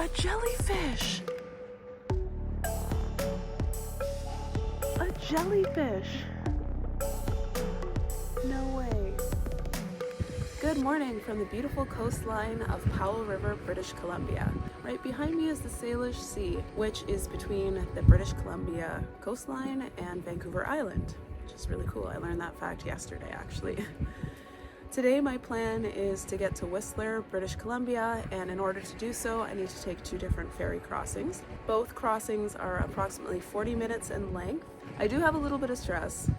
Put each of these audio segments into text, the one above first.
A jellyfish! A jellyfish! No way. Good morning from the beautiful coastline of Powell River, British Columbia. Right behind me is the Salish Sea, which is between the British Columbia coastline and Vancouver Island, which is really cool. I learned that fact yesterday, actually. Today my plan is to get to Whistler, British Columbia, and in order to do so I need to take two different ferry crossings. Both crossings are approximately 40 minutes in length. I do have a little bit of stress.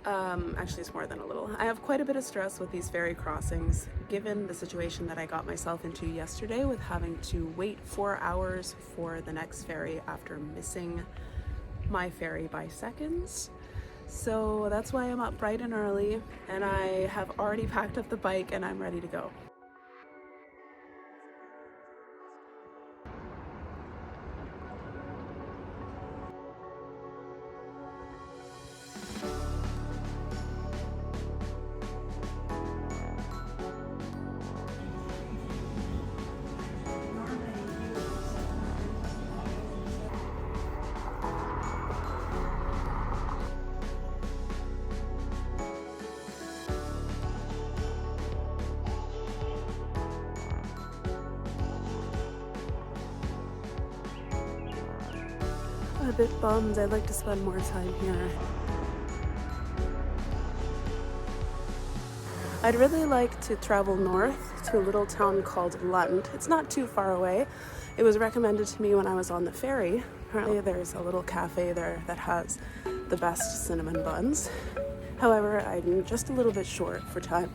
Actually it's more than a little. I have quite a bit of stress with these ferry crossings, given the situation that I got myself into yesterday with having to wait 4 hours for the next ferry after missing my ferry by seconds. So that's why I'm up bright and early, and I have already packed up the bike and I'm ready to go. I'm a bit bummed. I'd like to spend more time here. I'd really like to travel north to a little town called Lund. It's not too far away. It was recommended to me when I was on the ferry. Apparently there's a little cafe there that has the best cinnamon buns. However, I'm just a little bit short for time.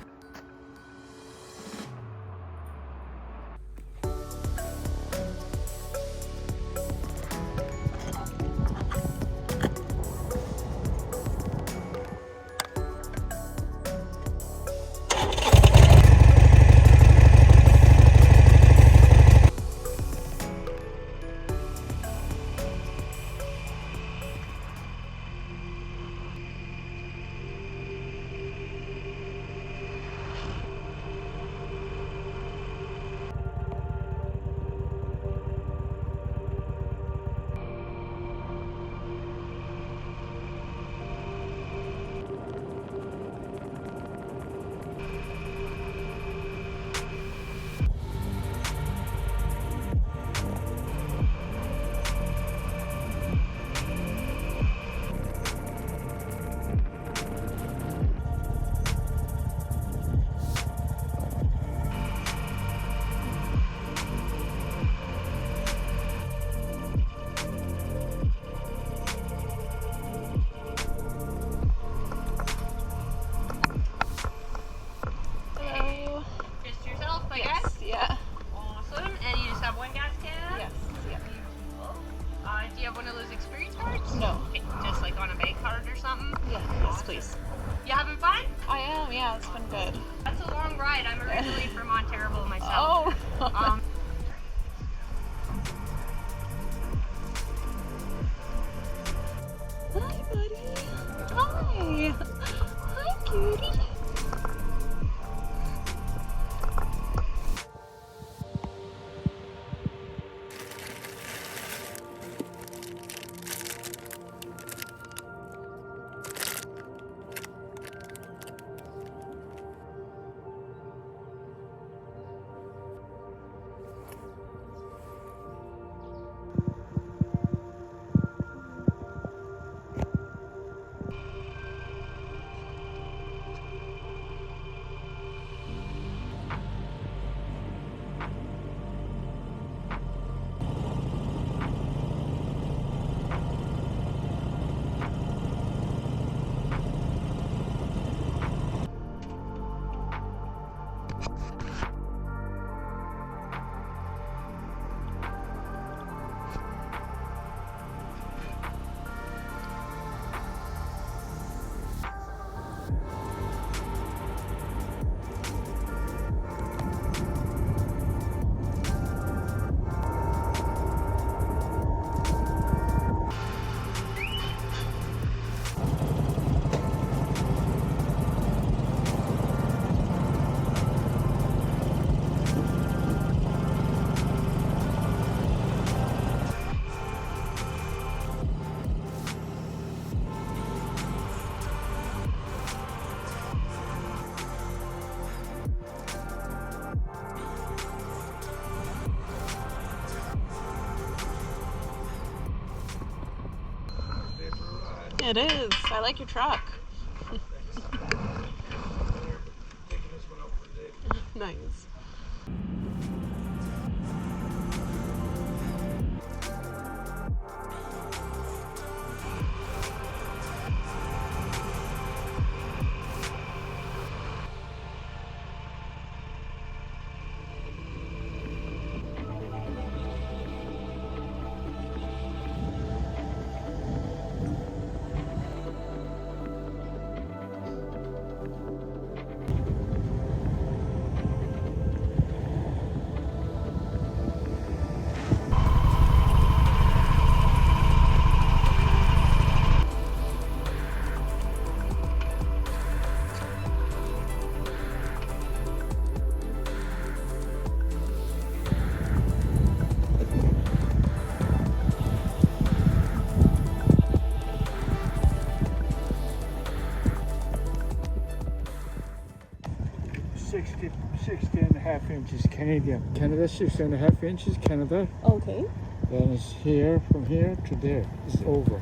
Do you have one of those experience cards? No. Okay, just like on a bank card or something? Yeah, yes, please. You having fun? I am, yeah, it's been good. That's a long ride. I'm originally from Ontario myself. Oh! Hi, buddy. Hi. Hi, cutie. It is. I like your truck. Nice. Sixty and a half inches Canadian. Canada, 60 and a half inches Canada. Okay. Then it's here, from here to there. It's over.